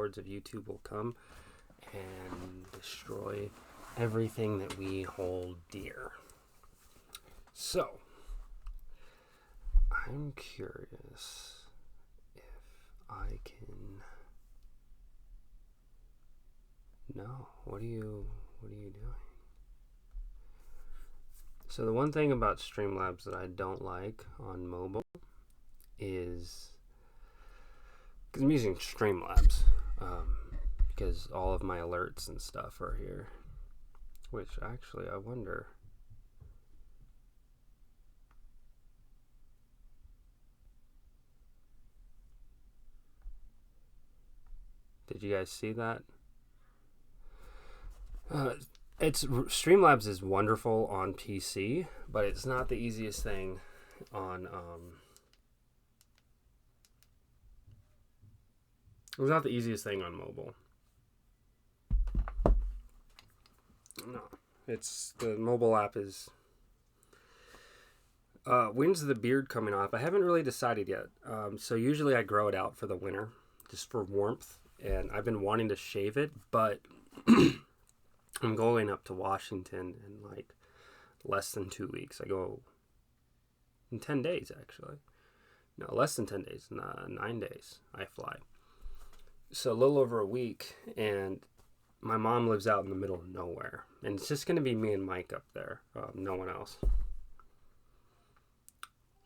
lords of YouTube will come and destroy everything that we hold dear. So, I'm curious if I can... No, what are you doing? So the one thing about Streamlabs that I don't like on mobile is, because I'm using Streamlabs, because all of my alerts and stuff are here, which actually I wonder... Did you guys see that? Streamlabs is wonderful on PC, but it's not the easiest thing on it's not the easiest thing on mobile. No, it's the mobile app is. When's the beard coming off? I haven't really decided yet. So usually I grow it out for the winter, just for warmth, and I've been wanting to shave it, but. I'm going up to Washington in like less than 2 weeks. I go in 10 days, actually. No, less than 10 days. 9 days I fly. So a little over a week, and my mom lives out in the middle of nowhere. And it's just going to be me and Mike up there. No one else.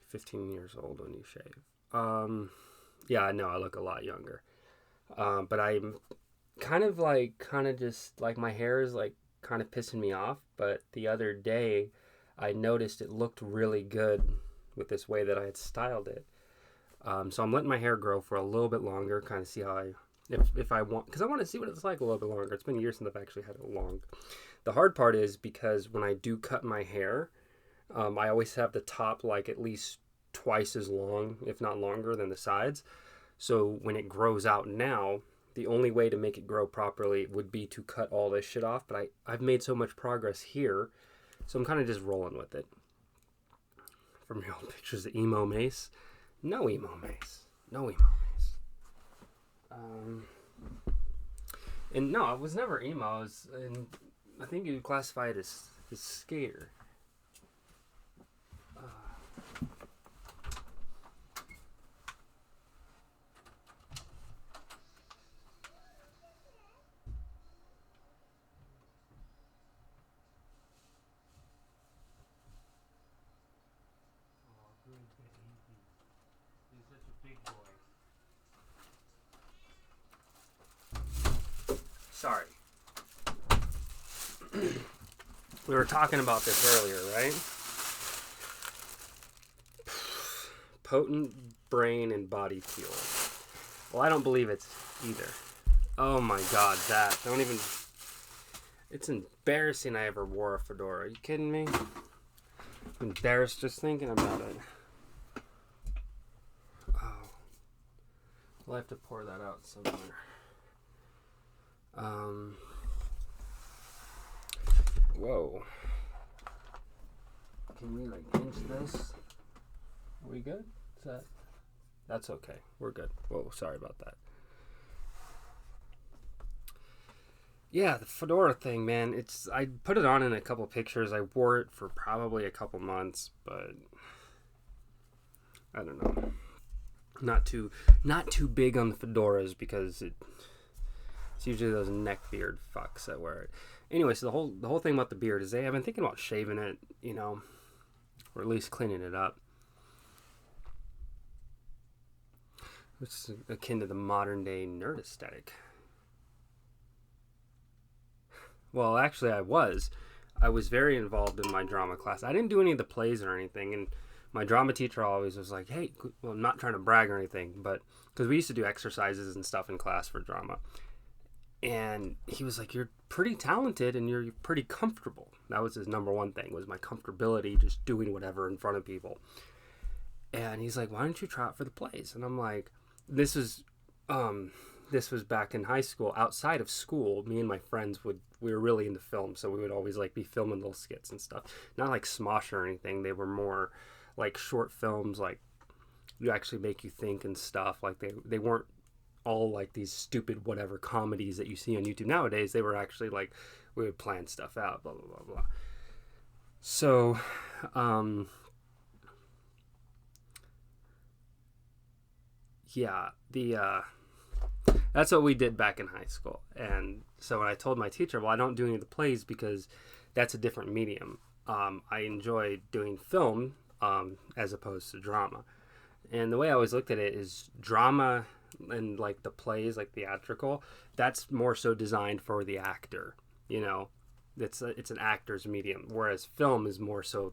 15 years old when you shave. Yeah, I know I look a lot younger. But I'm... kind of just like my hair is like kind of pissing me off, but the other day I noticed it looked really good with this way that I had styled it. So I'm letting my hair grow for a little bit longer, kind of see how if I want, because I want to see what it's like a little bit longer. It's been years since I've actually had it long. The hard part is because when I do cut my hair, I always have the top like at least twice as long, if not longer, than the sides. So when it grows out now, the only way to make it grow properly would be to cut all this shit off, but I've made so much progress here, so I'm kind of just rolling with it. From your old pictures of emo Mace. No emo Mace. No emo Mace. And no, I was never emo. And I think you would classify it as skater. He's such a big boy. Sorry. We were talking about this earlier, right? Potent brain and body fuel. Well, I don't believe it's either. Oh my god, that. Don't even... It's embarrassing I ever wore a fedora. Are you kidding me? I'm embarrassed just thinking about it. Oh. We'll have to pour that out somewhere. Whoa. Can we like pinch this? Are we good? Is that... That's okay. We're good. Whoa, sorry about that. Yeah, the fedora thing, man. I put it on in a couple pictures. I wore it for probably a couple months, but I don't know. Not too big on the fedoras because it's usually those neckbeard fucks that wear it. Anyway, so the whole thing about the beard is I've been thinking about shaving it, you know, or at least cleaning it up. It's akin to the modern day nerd aesthetic. Well, actually, I was very involved in my drama class. I didn't do any of the plays or anything, and my drama teacher always was like, hey, well, I'm not trying to brag or anything, but because we used to do exercises and stuff in class for drama. And he was like, you're pretty talented and you're pretty comfortable. That was his number one thing, was my comfortability, just doing whatever in front of people. And he's like, why don't you try out for the plays? And I'm like, this was back in high school. Outside of school, me and my friends we were really into film, so we would always like be filming little skits and stuff. Not like Smosh or anything. They were more like short films, like you actually make you think and stuff. Like they weren't all like these stupid whatever comedies that you see on YouTube nowadays. They were actually like, we would plan stuff out, blah blah blah blah. So yeah, the that's what we did back in high school. And so when I told my teacher, well, I don't do any of the plays because that's a different medium. I enjoy doing film as opposed to drama. And the way I always looked at it is drama and like the plays, like theatrical, that's more so designed for the actor. You know, it's an actor's medium, whereas film is more so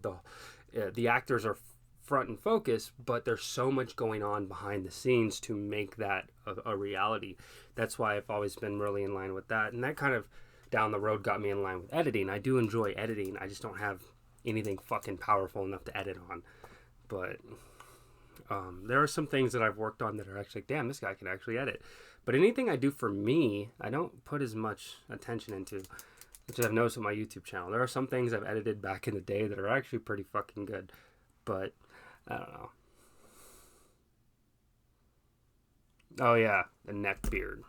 the actors are front and focus, but there's so much going on behind the scenes to make that a reality. That's why I've always been really in line with that, and that kind of down the road got me in line with editing. I do enjoy editing. I just don't have anything fucking powerful enough to edit on. But there are some things that I've worked on that are actually, damn, this guy can actually edit. But anything I do for me, I don't put as much attention into, which I've noticed with my YouTube channel. There are some things I've edited back in the day that are actually pretty fucking good. But I don't know. Oh yeah, the neck beard.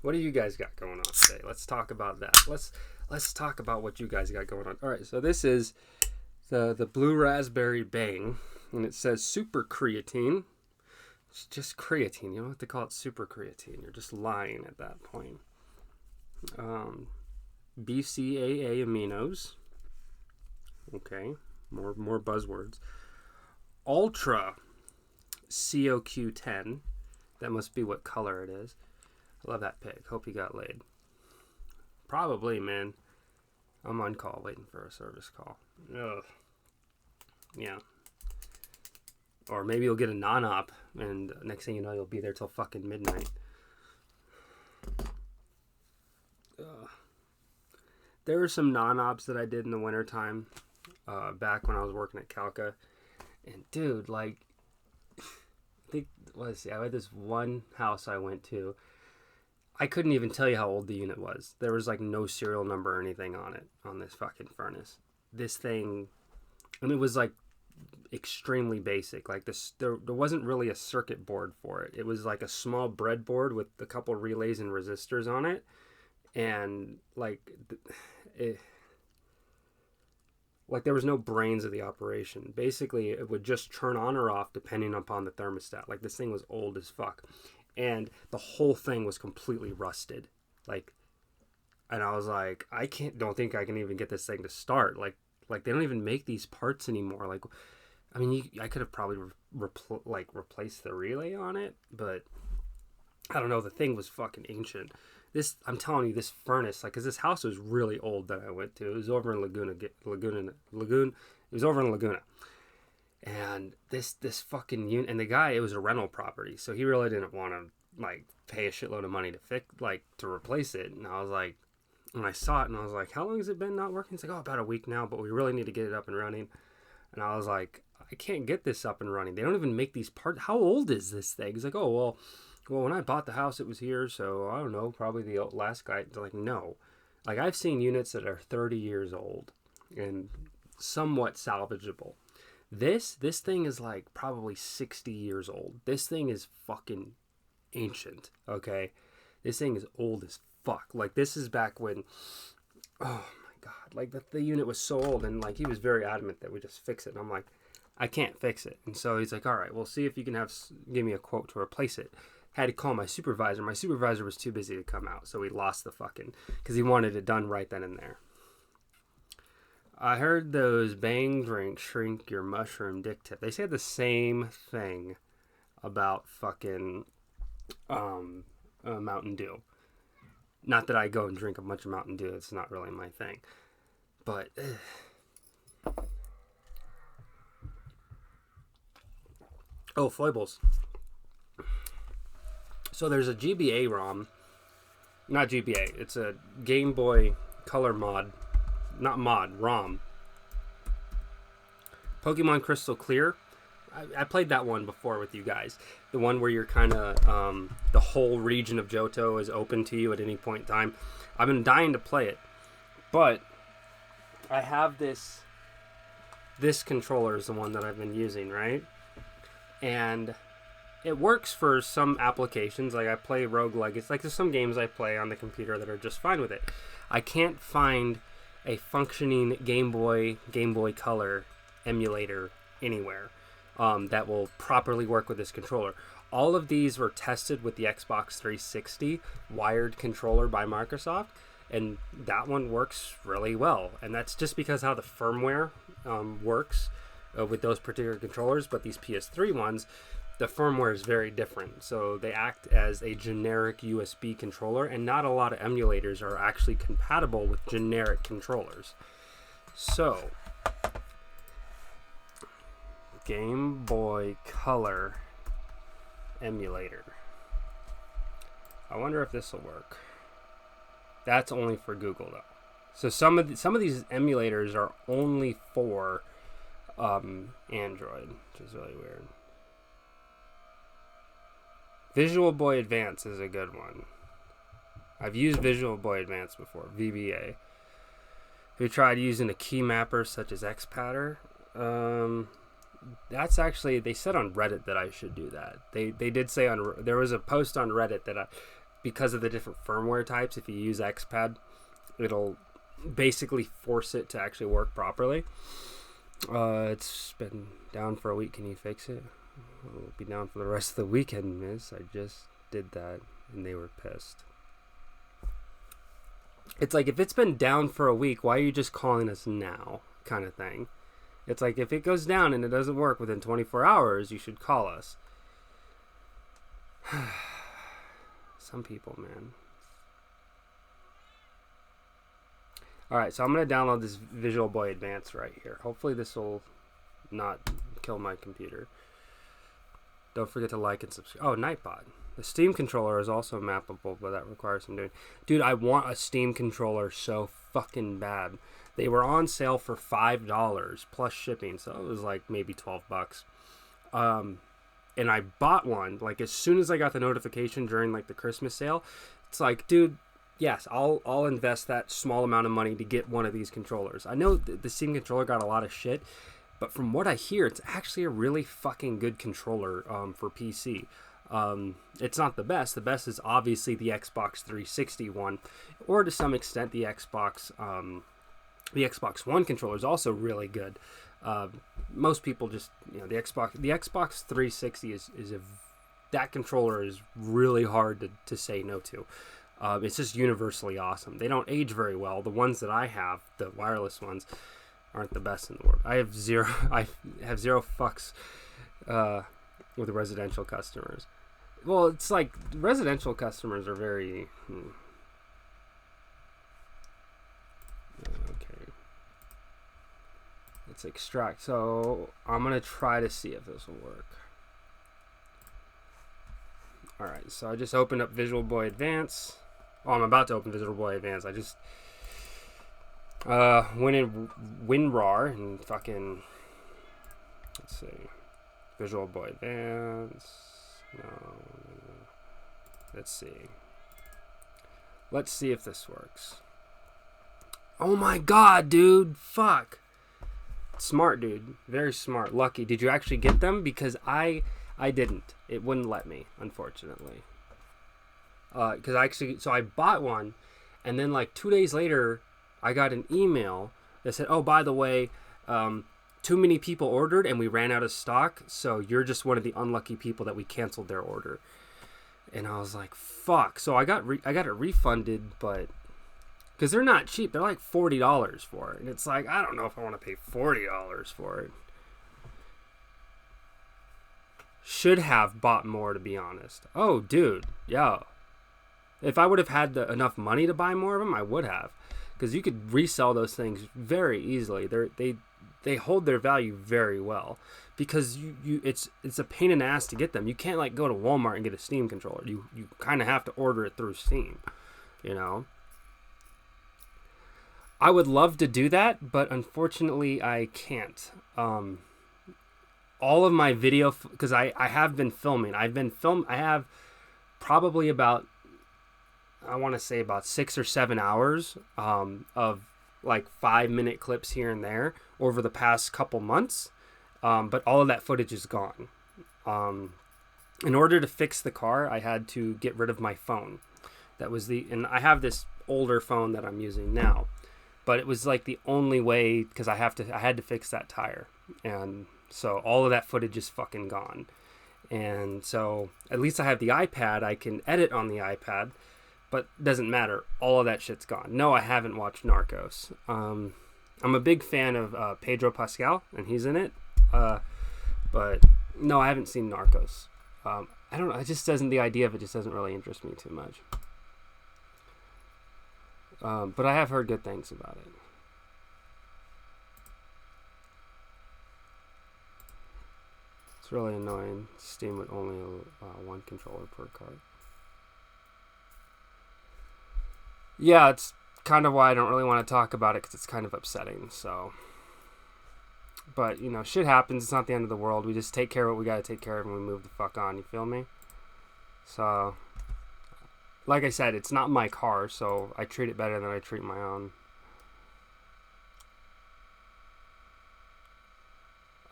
What do you guys got going on today? Let's talk about that. Let's talk about what you guys got going on. All right, so this is the Blue Raspberry Bang, and it says super creatine. It's just creatine. You don't have to call it super creatine. You're just lying at that point. BCAA aminos. Okay, more buzzwords. Ultra COQ10. That must be what color it is. I love that pig. Hope he got laid. Probably, man. I'm on call, waiting for a service call. Ugh. Yeah. Or maybe you'll get a non-op, and next thing you know, you'll be there till fucking midnight. There were some non-ops that I did in the wintertime, back when I was working at Calca. And dude, like, I had this one house I went to. I couldn't even tell you how old the unit was. There was like no serial number or anything on it, on this fucking furnace. This thing, and it was like extremely basic. Like this, there wasn't really a circuit board for it. It was like a small breadboard with a couple relays and resistors on it. And like there was no brains of the operation. Basically, it would just turn on or off depending upon the thermostat. Like this thing was old as fuck. And the whole thing was completely rusted. Like, and I was like, don't think I can even get this thing to start. Like they don't even make these parts anymore. Like, I mean, I could have probably replaced the relay on it, but I don't know. The thing was fucking ancient. I'm telling you, this furnace, like, cause this house was really old that I went to. It was over in Laguna. It was over in Laguna. And this fucking unit, and the guy, it was a rental property, so he really didn't want to like pay a shitload of money to replace it. And I was like, when I saw it, and I was like, how long has it been not working? It's like, oh, about a week now, but we really need to get it up and running. And I was like, I can't get this up and running. They don't even make these parts. How old is this thing? He's like, oh, well, when I bought the house, it was here, so I don't know, probably the last guy. They're like, no. Like, I've seen units that are 30 years old and somewhat salvageable. This thing is like probably 60 years old. This thing is fucking ancient, okay? This thing is old as fuck. Like, this is back when, oh my God, like the unit was so old, and like he was very adamant that we just fix it. And I'm like, I can't fix it. And so he's like, all right, we'll see if you can give me a quote to replace it. Had to call my supervisor. My supervisor was too busy to come out, so we lost the fucking, because he wanted it done right then and there. I heard those Bang drinks shrink your mushroom dick tip. They said the same thing about fucking Mountain Dew. Not that I go and drink a bunch of Mountain Dew. It's not really my thing. But oh, foibles. So there's a GBA ROM. Not GBA. It's a Game Boy Color mod. Not mod, ROM. Pokemon Crystal Clear. I played that one before with you guys. The one where you're kind of, the whole region of Johto is open to you at any point in time. I've been dying to play it. But I have this controller is the one that I've been using, right? And it works for some applications. Like I play Rogue Legacy. Like there's some games I play on the computer that are just fine with it. I can't find a functioning Game Boy Color emulator anywhere that will properly work with this controller. All of these were tested with the Xbox 360 wired controller by Microsoft, and that one works really well. And that's just because how the firmware works with those particular controllers. But these PS3 ones, the firmware is very different. So they act as a generic USB controller, and not a lot of emulators are actually compatible with generic controllers. So, Game Boy Color emulator. I wonder if this will work. That's only for Google though. So some of these emulators are only for Android, which is really weird. Visual Boy Advance is a good one. I've used Visual Boy Advance before, VBA. Have you tried using a key mapper such as XPatter? That's actually, they said on Reddit that I should do that. They did say there was a post on Reddit that because of the different firmware types, if you use XPad, it'll basically force it to actually work properly. It's been down for a week. Can you fix it? I'll be down for the rest of the weekend, miss. I just did that and they were pissed. It's like, if it's been down for a week, why are you just calling us now? Kind of thing. It's like, if it goes down and it doesn't work within 24 hours, you should call us. Some people, man. Alright, so I'm going to download this Visual Boy Advance right here. Hopefully this will not kill my computer. Don't forget to like and subscribe. Oh, Nightbot. The Steam controller is also mappable, but that requires some doing. Dude, I want a Steam controller so fucking bad. They were on sale for $5 plus shipping, so it was like maybe $12. And I bought one like as soon as I got the notification during like the Christmas sale. It's like, dude, yes, I'll invest that small amount of money to get one of these controllers. I know the Steam controller got a lot of shit, but from what I hear, it's actually a really fucking good controller for PC. It's not the best. The best is obviously the Xbox 360 one, or to some extent the Xbox One controller is also really good. Most people just, the Xbox 360 that controller is really hard to say no to. It's just universally awesome. They don't age very well. The ones that I have, the wireless ones, aren't the best in the world. I have zero fucks with residential customers. Well, it's like residential customers are very okay. Let's extract. So I'm gonna try to see if this will work. Alright, so I just opened up Visual Boy Advance. Oh, I'm about to open Visual Boy Advance. I just went in WinRAR and fucking, let's see, Visual Boy Advance. No. Let's see if this works. Oh my god, dude. Fuck. Smart, dude. Very smart. Lucky. Did you actually get them? Because I didn't. It wouldn't let me, unfortunately. So I bought one, and then like 2 days later, I got an email that said, oh, by the way, too many people ordered and we ran out of stock, so you're just one of the unlucky people that we canceled their order. And I was like, fuck. So I got it refunded, but because they're not cheap, they're like $40 for it, and it's like, I don't know if I want to pay $40 for it. Should have bought more, to be honest. Oh, dude, yo. If I would have had enough money to buy more of them, I would have, because you could resell those things very easily. They hold their value very well, because it's a pain in the ass to get them. You can't like go to Walmart and get a Steam controller. You kind of have to order it through Steam, I would love to do that, but unfortunately I can't. All of my video, because I have been filming. I have probably about, I want to say about 6 or 7 hours of like 5-minute clips here and there over the past couple months. But all of that footage is gone. In order to fix the car, I had to get rid of my phone. And I have this older phone that I'm using now, but it was like the only way, because I had to fix that tire. And so all of that footage is fucking gone. And so at least I have the iPad. I can edit on the iPad, but it doesn't matter. All of that shit's gone. No, I haven't watched Narcos. I'm a big fan of Pedro Pascal, and he's in it. But no, I haven't seen Narcos. I don't know. The idea of it just doesn't really interest me too much. But I have heard good things about it. It's really annoying. Steam with only one controller per card. Yeah, it's kind of why I don't really want to talk about it, because it's kind of upsetting. So, but you know, shit happens. It's not the end of the world. We just take care of what we got to take care of, and we move the fuck on. You feel me? So, like I said, it's not my car, so I treat it better than I treat my own.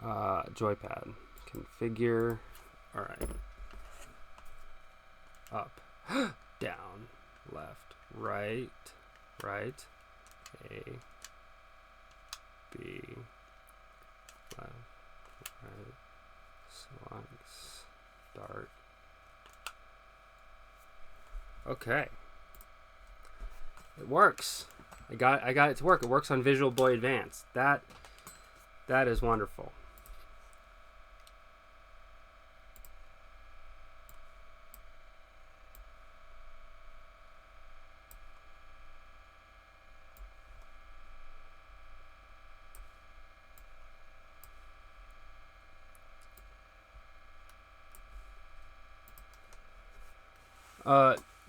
Joypad. Configure. Alright. Up. Down. Left. Right. Right. A. B. Left. Right. Select. Start. Okay. It works. I got it to work. It works on Visual Boy Advance. That is wonderful.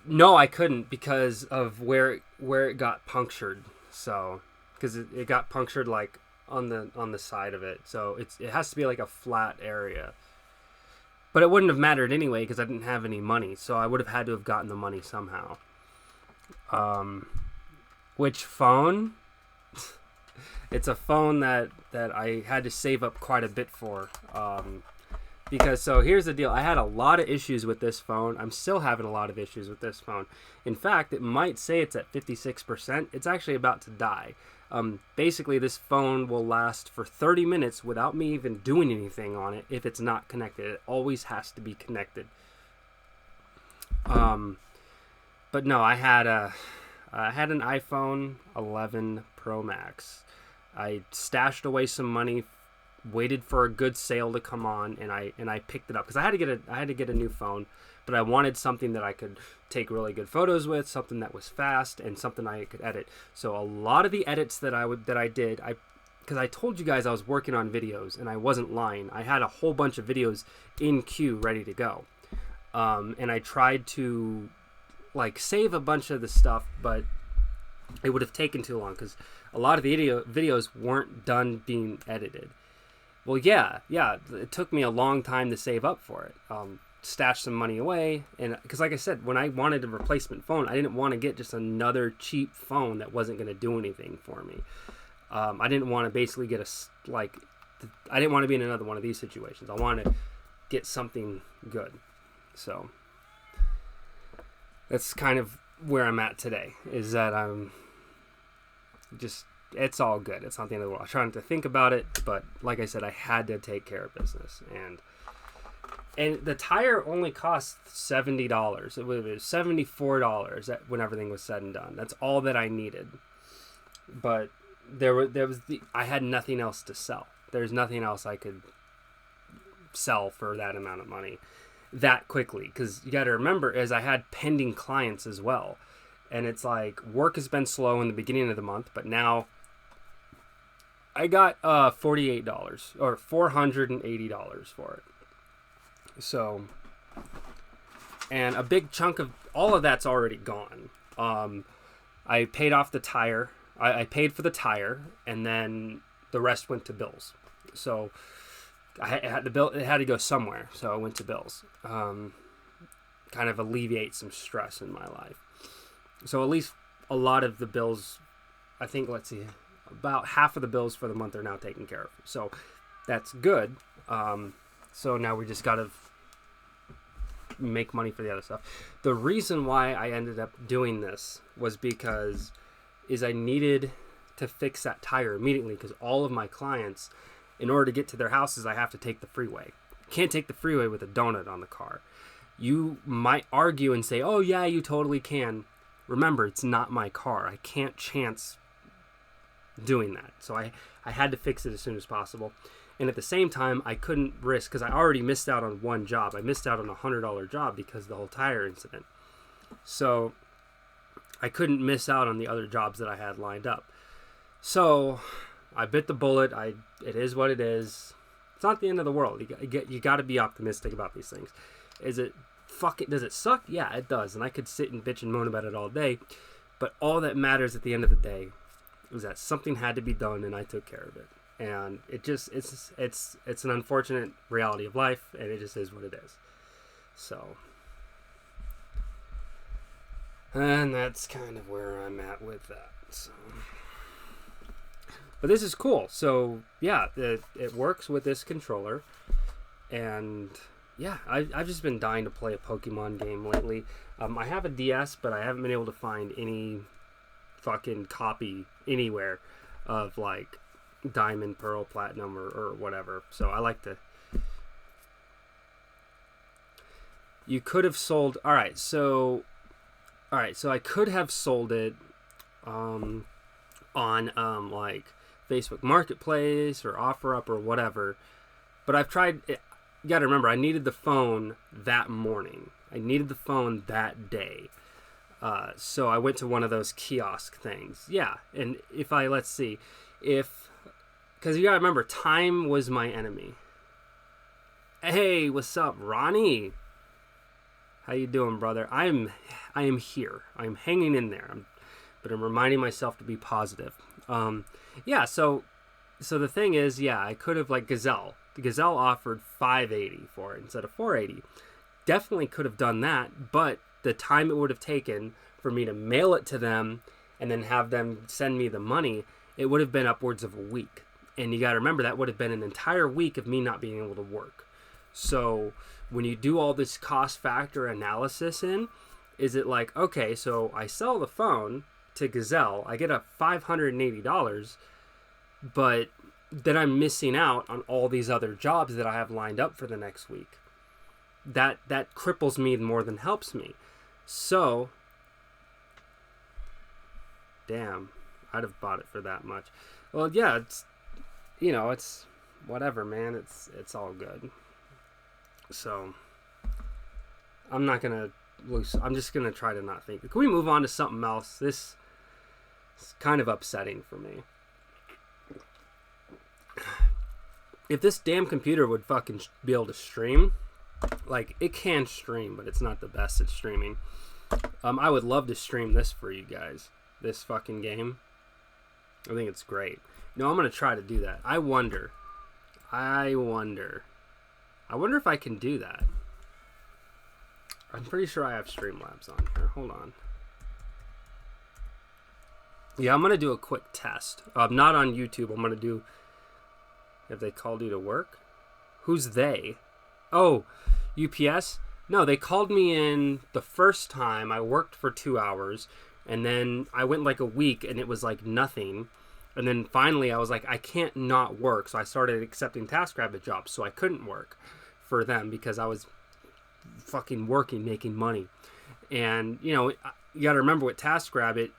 No, I couldn't, because of where it got punctured. So, because it got punctured like on the side of it. So it has to be like a flat area. But it wouldn't have mattered anyway, because I didn't have any money. So I would have had to have gotten the money somehow. Which phone? It's a phone that I had to save up quite a bit for. Because, so here's the deal. I had a lot of issues with this phone. I'm still having a lot of issues with this phone. In fact, it might say it's at 56%. It's actually about to die. Basically, this phone will last for 30 minutes without me even doing anything on it if it's not connected. It always has to be connected. But no, I had an iPhone 11 Pro Max. I stashed away some money, waited for a good sale to come on, and I picked it up, because I had to get a new phone, but I wanted something that I could take really good photos with, something that was fast, and something I could edit. So a lot of the edits that I did, because I told you guys I was working on videos, and I wasn't lying. I had a whole bunch of videos in queue ready to go, and I tried to like save a bunch of the stuff, but it would have taken too long, because a lot of the videos weren't done being edited. Well, yeah, it took me a long time to save up for it. Stash some money away, and because like I said, when I wanted a replacement phone, I didn't want to get just another cheap phone that wasn't going to do anything for me. I didn't want to basically get I didn't want to be in another one of these situations. I wanted to get something good. So that's kind of where I'm at today, is that I'm just, it's all good. It's not the end of the world. I'm trying to think about it, but like I said, I had to take care of business. And the tire only cost $70. It was $74 when everything was said and done. That's all that I needed. But I had nothing else to sell. There's nothing else I could sell for that amount of money that quickly. Because you got to remember, as I had pending clients as well. And it's like, work has been slow in the beginning of the month, but now I got $48 or $480 for it. So, and a big chunk of all of that's already gone. I paid off the tire. I paid for the tire, and then the rest went to bills. So it had to go somewhere. So I went to bills. Kind of alleviate some stress in my life. So at least a lot of the bills, I think, let's see, about half of the bills for the month are now taken care of. So that's good. So now we just got to make money for the other stuff. The reason why I ended up doing this was because I needed to fix that tire immediately, because all of my clients, in order to get to their houses, I have to take the freeway. Can't take the freeway with a donut on the car. You might argue and say, oh yeah, you totally can. Remember, it's not my car. I can't chance doing that. So I had to fix it as soon as possible. And at the same time, I couldn't risk, because I already missed out on one job. I missed out on a $100 job because of the whole tire incident. So I couldn't miss out on the other jobs that I had lined up. So I bit the bullet. It is what it is. It's not the end of the world. You got to be optimistic about these things. Does it suck? Yeah, it does. And I could sit and bitch and moan about it all day. But all that matters at the end of the day was that something had to be done, and I took care of it. And it's an unfortunate reality of life, and it just is what it is. So, and that's kind of where I'm at with that. So, but this is cool. So yeah, it works with this controller, and yeah, I've just been dying to play a Pokemon game lately. I have a DS, but I haven't been able to find any fucking copy anywhere of like Diamond, Pearl, Platinum, or whatever. So I like to... You could have sold... Alright, so I could have sold it on like Facebook Marketplace or OfferUp or whatever. But I've tried... You gotta remember, I needed the phone that morning. I needed the phone that day. So I went to one of those kiosk things. Yeah, and let's see. Because you gotta remember, time was my enemy. Hey, what's up, Ronnie? How you doing, brother? I am here. I'm hanging in there. But I'm reminding myself to be positive. Yeah. So the thing is, yeah, I could have, like Gazelle. The Gazelle offered $580 for it instead of $480. Definitely could have done that, but the time it would have taken for me to mail it to them and then have them send me the money, it would have been upwards of a week. And you got to remember, that would have been an entire week of me not being able to work. So when you do all this cost factor analysis is it like, okay, so I sell the phone to Gazelle, I get a $580, but then I'm missing out on all these other jobs that I have lined up for the next week. That cripples me more than helps me. So, damn, I'd have bought it for that much. Well, yeah, it's whatever, man. It's all good. So, I'm not gonna lose. I'm just gonna try to not think. Can we move on to something else? This is kind of upsetting for me. If this damn computer would fucking be able to stream, like, it can stream, but it's not the best at streaming. I would love to stream this for you guys. This fucking game. I think it's great. I'm going to try to do that. I wonder if I can do that. I'm pretty sure I have Streamlabs on here. Hold on. Yeah, I'm going to do a quick test. Not on YouTube. I'm going to do... Have they called you to work? Who's they? Oh, UPS? No, they called me in the first time. I worked for 2 hours, and then I went like a week, and it was like nothing. And then finally, I was like, I can't not work. So I started accepting TaskRabbit jobs, so I couldn't work for them because I was fucking working, making money. And, you got to remember with TaskRabbit,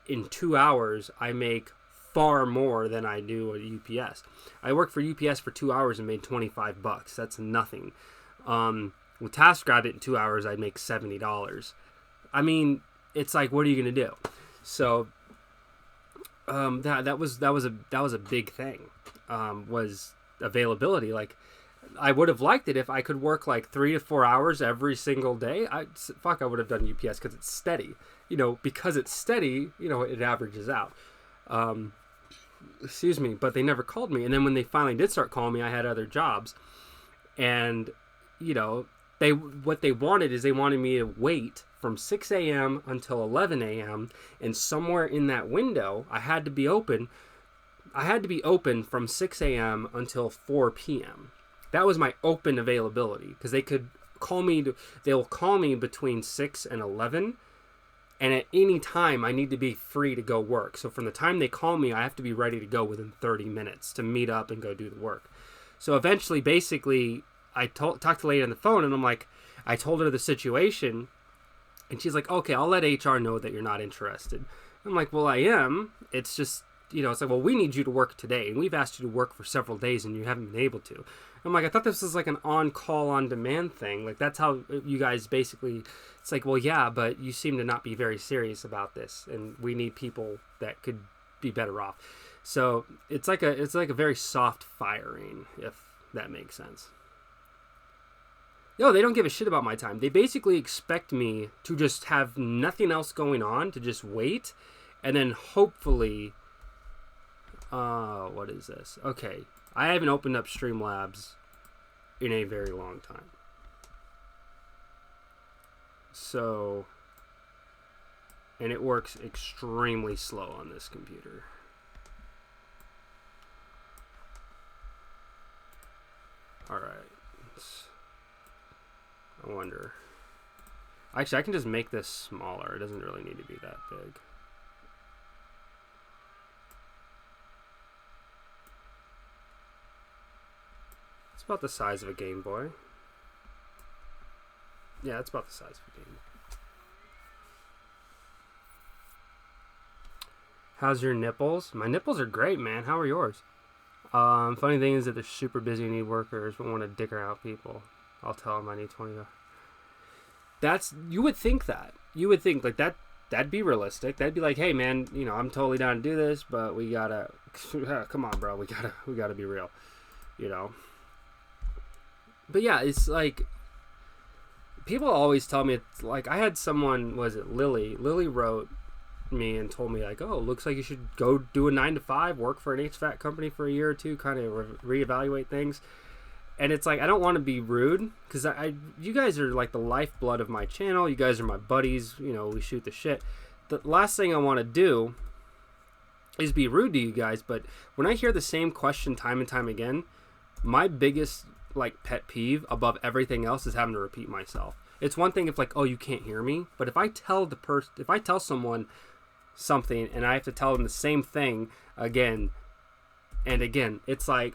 in 2 hours, I make far more than I do at UPS. I worked for UPS for 2 hours and made $25. That's nothing. With TaskRabbit in 2 hours, I'd make $70. I mean, it's like, what are you gonna do? So, that was a big thing. Was availability. Like, I would have liked it if I could work like 3 to 4 hours every single day. I would have done UPS because it's steady. Because it's steady, it averages out. Excuse me, but they never called me. And then when they finally did start calling me, I had other jobs. And, what they wanted is they wanted me to wait from 6 a.m. until 11 a.m. And somewhere in that window, I had to be open. I had to be open from 6 a.m. until 4 p.m. That was my open availability because they could they'll call me between 6 and 11, and at any time I need to be free to go work. So from the time they call me, I have to be ready to go within 30 minutes to meet up and go do the work. So eventually, basically, I talked to the lady on the phone, and I told her the situation, and she's like, okay, I'll let HR know that you're not interested. I'm like, well, I am. It's just, it's like, well, we need you to work today, and we've asked you to work for several days, and you haven't been able to. I'm like, I thought this was like an on-call, on-demand thing. Like, that's how you guys basically, it's like, well, yeah, but you seem to not be very serious about this, and we need people that could be better off. So it's like a very soft firing, if that makes sense. No, they don't give a shit about my time. They basically expect me to just have nothing else going on, to just wait, and then hopefully, what is this? Okay, I haven't opened up Streamlabs in a very long time. So, and it works extremely slow on this computer. Alright. I wonder. Actually, I can just make this smaller. It doesn't really need to be that big. It's about the size of a Game Boy. Yeah, it's about the size of a Game Boy. How's your nipples? My nipples are great, man. How are yours? Funny thing is that they're super busy and need workers, but want to dick out people. I'll tell them I need $20. You would think that. You would think like that'd be realistic. That'd be like, hey man, I'm totally down to do this, but we gotta, come on bro, we gotta be real, But yeah, it's like, people always tell me, it's like, I had someone, was it Lily wrote me and told me like, oh, looks like you should go do a 9-to-5, work for an HVAC company for a year or two, kind of reevaluate things. And it's like, I don't want to be rude, because you guys are like the lifeblood of my channel. You guys are my buddies. We shoot the shit. The last thing I want to do is be rude to you guys. But when I hear the same question time and time again, my biggest like pet peeve above everything else is having to repeat myself. It's one thing if like, oh, you can't hear me. But if I tell someone something and I have to tell them the same thing again and again, it's like,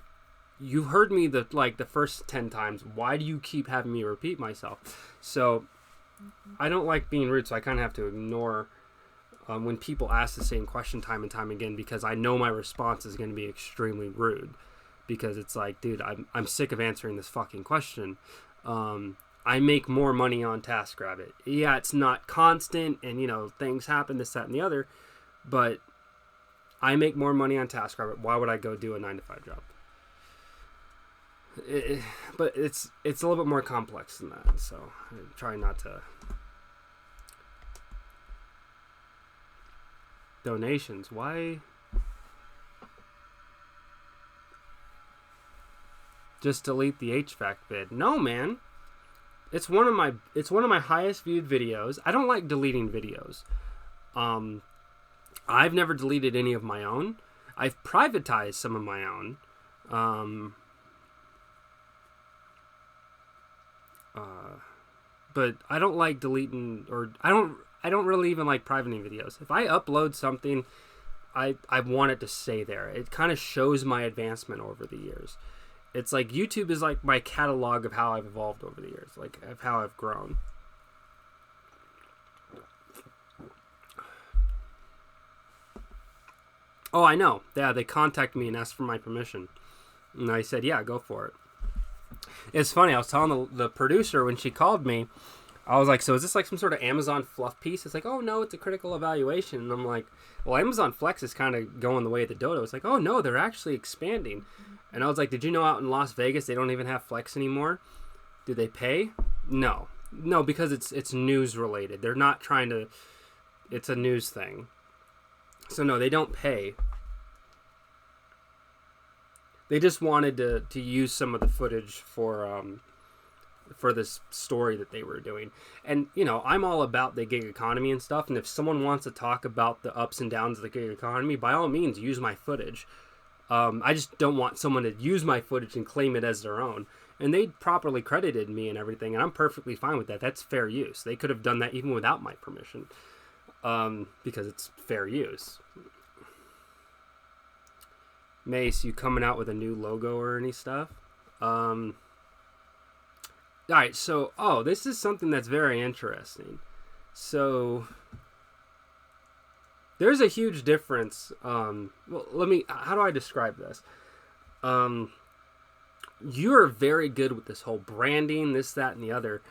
you heard me the first 10 times. Why do you keep having me repeat myself? So I don't like being rude, so I kind of have to ignore when people ask the same question time and time again, because I know my response is going to be extremely rude, because it's like, dude, I'm sick of answering this fucking question. I make more money on TaskRabbit. Yeah, it's not constant, and things happen, this, that, and the other, but I make more money on TaskRabbit. Why would I go do a 9-to-5 job? But it's a little bit more complex than that, so I try not to. Donations, why? Just delete the HVAC vid. No, man. It's one of my highest viewed videos. I don't like deleting videos. I've never deleted any of my own. I've privatized some of my own. But I don't like deleting, or I don't really even like privating videos. If I upload something, I want it to stay there. It kind of shows my advancement over the years. It's like YouTube is like my catalog of how I've evolved over the years, like of how I've grown. Oh, I know. Yeah, they contacted me and asked for my permission. And I said, yeah, go for it. It's funny, I was telling the producer when she called me, I was like, so is this like some sort of Amazon fluff piece? It's like, oh no, it's a critical evaluation. And I'm like, well, Amazon Flex is kind of going the way of the dodo. It's like, oh no, they're actually expanding. And I was like, did you know out in Las Vegas they don't even have Flex anymore? Do they pay? No, because it's news related. They're not trying to, it's a news thing. So no, they don't pay. They just wanted to use some of the footage for this story that they were doing. And, I'm all about the gig economy and stuff. And if someone wants to talk about the ups and downs of the gig economy, by all means, use my footage. I just don't want someone to use my footage and claim it as their own. And they properly credited me and everything, and I'm perfectly fine with that. That's fair use. They could have done that even without my permission, because it's fair use. Mace, you coming out with a new logo or any stuff? All right, so, this is something that's very interesting. So, there's a huge difference. Well, how do I describe this? You're very good with this whole branding, this, that, and the other.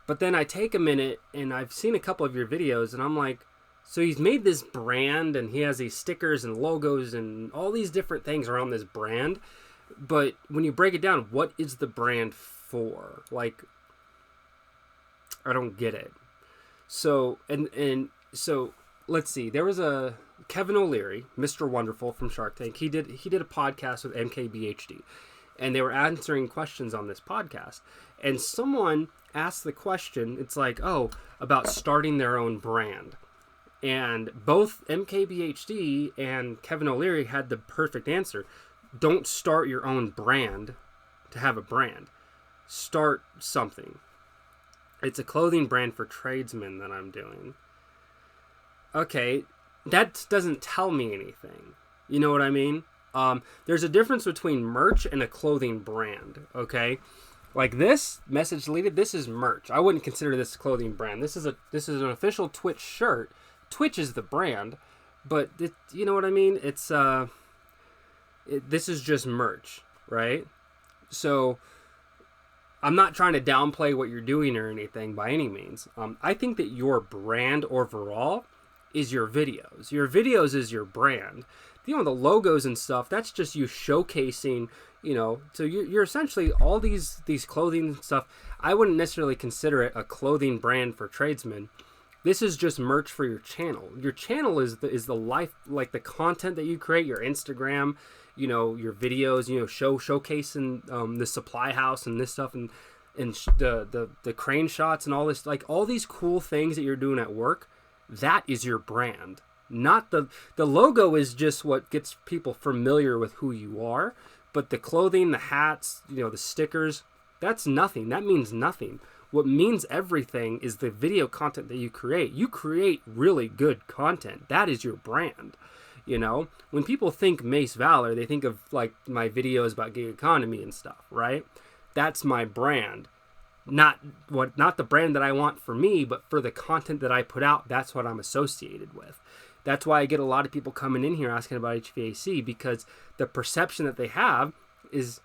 But then I take a minute, and I've seen a couple of your videos, and I'm like, so he's made this brand, and he has these stickers and logos and all these different things around this brand. But when you break it down, what is the brand for? Like, I don't get it. So, and so, let's see. There was a Kevin O'Leary, Mr. Wonderful from Shark Tank. He did a podcast with MKBHD. And they were answering questions on this podcast. And someone asked the question, it's like, about starting their own brand. And both MKBHD and Kevin O'Leary had the perfect answer. Don't start your own brand to have a brand. Start something. It's a clothing brand for tradesmen that I'm doing. Okay, that doesn't tell me anything. You know what I mean? There's a difference between merch and a clothing brand, okay? Like this, message deleted, this is merch. I wouldn't consider this a clothing brand. This is an official Twitch shirt. Twitch is the brand, but you know what I mean? It's this is just merch, right? So I'm not trying to downplay what you're doing or anything by any means. I think that your brand overall is your videos. Your videos is your brand. The logos and stuff, that's just you showcasing, so you're essentially all these clothing stuff. I wouldn't necessarily consider it a clothing brand for tradesmen. This is just merch for your channel. Your channel is the life, like the content that you create, your Instagram, your videos, showcasing the supply house and this stuff and the crane shots and all this, like all these cool things that you're doing at work. That is your brand. Not the logo is just what gets people familiar with who you are, but the clothing, the hats, the stickers, that's nothing. That means nothing. What means everything is the video content that you create. You create really good content. That is your brand. When people think Mace Valor, they think of like my videos about gig economy and stuff, right? That's my brand. Not the brand that I want for me, but for the content that I put out, that's what I'm associated with. That's why I get a lot of people coming in here asking about HVAC, because the perception that they have is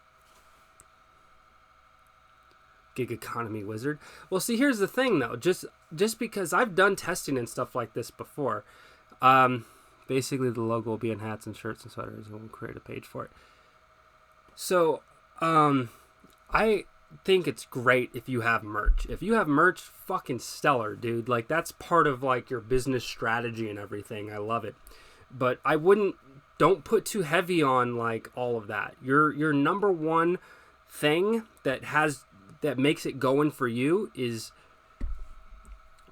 gig economy wizard. Well, see, here's the thing though. Just because I've done testing and stuff like this before, basically the logo will be in hats and shirts and sweaters, and we'll create a page for it. So, I think it's great if you have merch. If you have merch, fucking stellar, dude. Like that's part of like your business strategy and everything. I love it. But don't put too heavy on like all of that. Your number one thing that makes it going for you is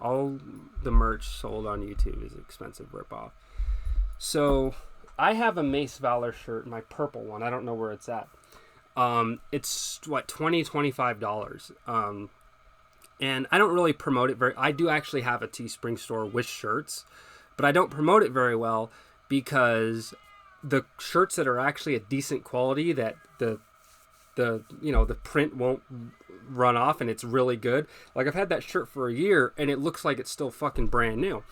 all the merch sold on YouTube is expensive ripoff. So I have a Mace Valor shirt, my purple one. I don't know where it's at. It's $25. And I don't really promote it I do actually have a Teespring store with shirts, but I don't promote it very well because the shirts that are actually a decent quality, that the print won't run off and it's really good. Like I've had that shirt for a year and it looks like it's still fucking brand new.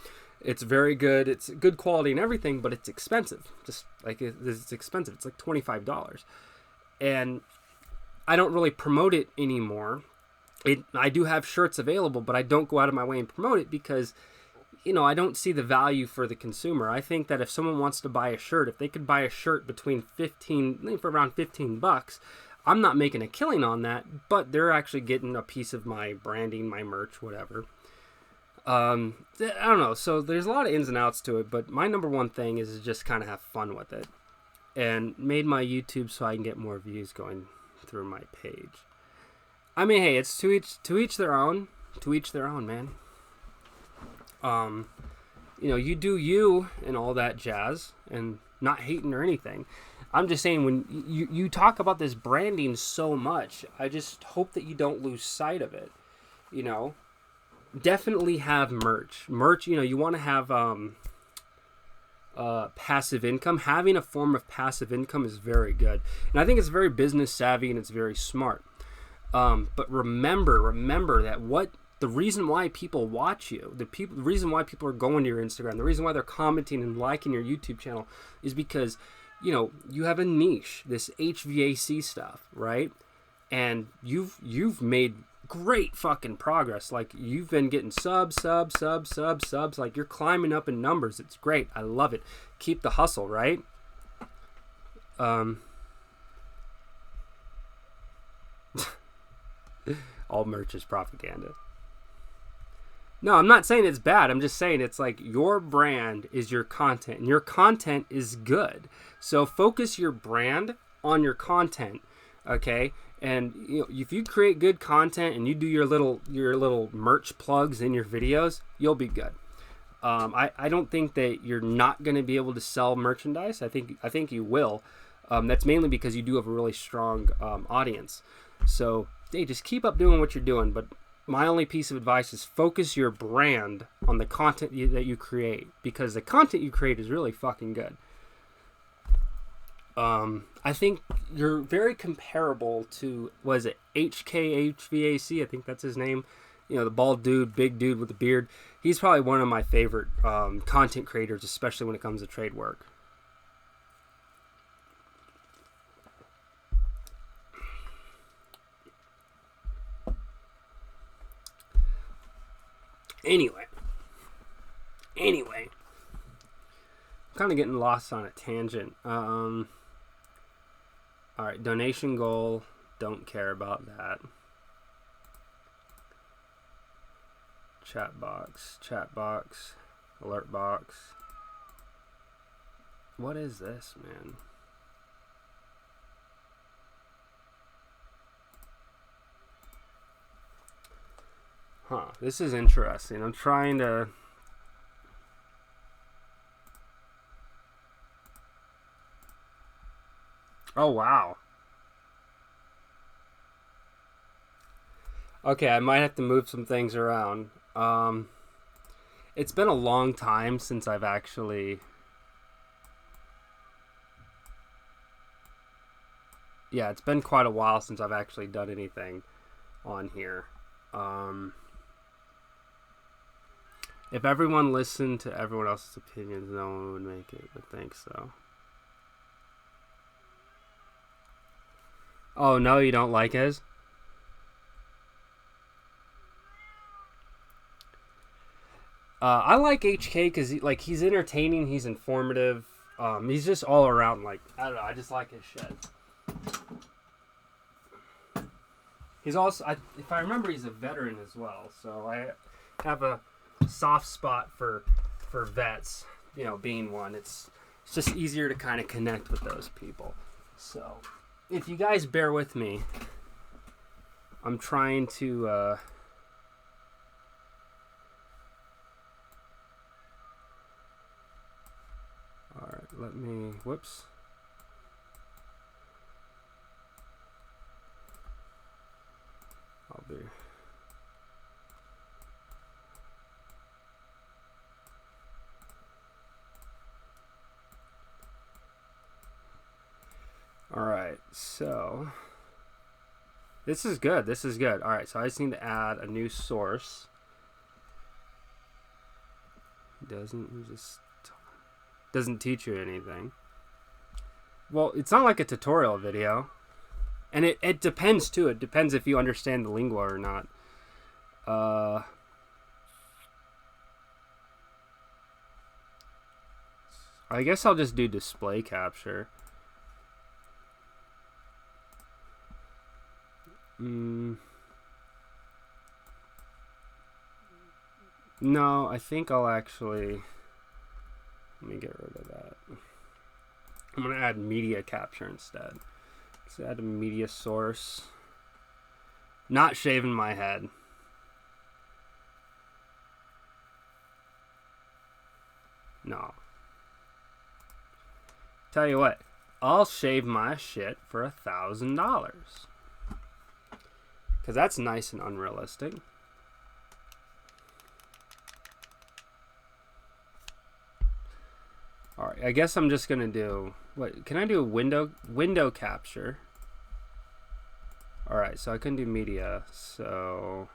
It's very good. It's good quality and everything, but it's expensive. Just like it's expensive. It's like $25. And I don't really promote it anymore. I do have shirts available, but I don't go out of my way and promote it because, I don't see the value for the consumer. I think that if someone wants to buy a shirt, if they could buy a shirt for around $15, I'm not making a killing on that, but they're actually getting a piece of my branding, my merch, whatever. I don't know. So there's a lot of ins and outs to it, but my number one thing is to just kind of have fun with it. And made my YouTube so I can get more views going through my page. I mean, hey, it's to each their own. To each their own, man. You do you and all that jazz, and not hating or anything. I'm just saying, when you talk about this branding so much, I just hope that you don't lose sight of it. You know, definitely have merch. Merch, you know, you want to have passive income. Having a form of passive income is very good, and I think it's very business savvy and it's very smart. But remember that the reason why people watch you, the reason why people are going to your Instagram, the reason why they're commenting and liking your YouTube channel is because, you know, you have a niche, this HVAC stuff, right? And you've made great fucking progress. Like, you've been getting subs. Like, you're climbing up in numbers. It's great. I love it. Keep the hustle, right? All merch is propaganda. No, I'm not saying it's bad. I'm just saying it's like your brand is your content, and your content is good. So focus your brand on your content, okay? And you know, if you create good content and you do your little merch plugs in your videos, you'll be good. I don't think that you're not going to be able to sell merchandise. I think you will. That's mainly because you do have a really strong audience. So hey, just keep up doing what you're doing. But my only piece of advice is focus your brand on the content that you create, because the content you create is really fucking good. I think you're very comparable to, was it HKHVAC? I think that's his name. You know, the bald dude, big dude with the beard. He's probably one of my favorite content creators, especially when it comes to trade work. Anyway, I'm kind of getting lost on a tangent. All right, donation goal. Don't care about that. Chat box, alert box. What is this, man? Huh, this is interesting. I'm trying to... Oh, wow. Okay, I might have to move some things around. It's been a long time since I've actually... Yeah, it's been quite a while since I've actually done anything on here. If everyone listened to everyone else's opinions, no one would make it, but thanks, though. Oh, no, you don't like his? I like HK because he's entertaining, he's informative, he's just all around, like, I don't know, I just like his shit. He's also, if I remember, he's a veteran as well, so I have a soft spot for vets, you know, being one. It's just easier to kind of connect with those people. So if you guys bear with me, I'm trying to all right, let me, whoops. I'll be... All right, so this is good. This is good. All right, so I just need to add a new source. Doesn't teach you anything. Well, it's not like a tutorial video. And it depends, too. It depends if you understand the lingua or not. I guess I'll just do display capture. No, I think I'll actually... Let me get rid of that. I'm going to add media capture instead. Let's add a media source. Not shaving my head. No. Tell you what. I'll shave my shit for $1,000. Because that's nice and unrealistic. Alright, I guess I'm just going to do... What, can I do window capture? Alright, so I couldn't do media, so...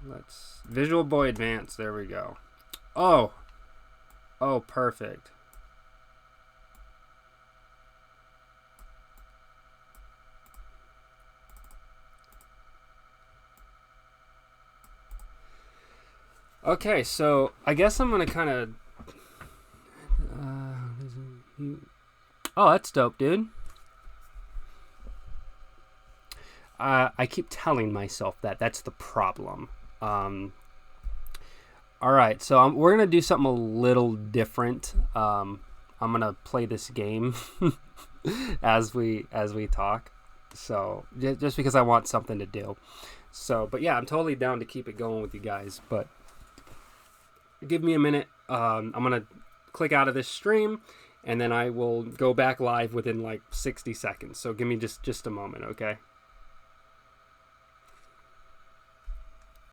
Let's... Visual Boy Advance, there we go. Oh! Oh, perfect. Okay, so I guess I'm gonna kind of... oh, that's dope, dude. I keep telling myself that. That's the problem. All right, so we're gonna do something a little different. I'm gonna play this game as we talk. So just because I want something to do. So, but yeah, I'm totally down to keep it going with you guys. But give me a minute. I'm gonna click out of this stream, and then I will go back live within like 60 seconds. So give me just a moment, okay?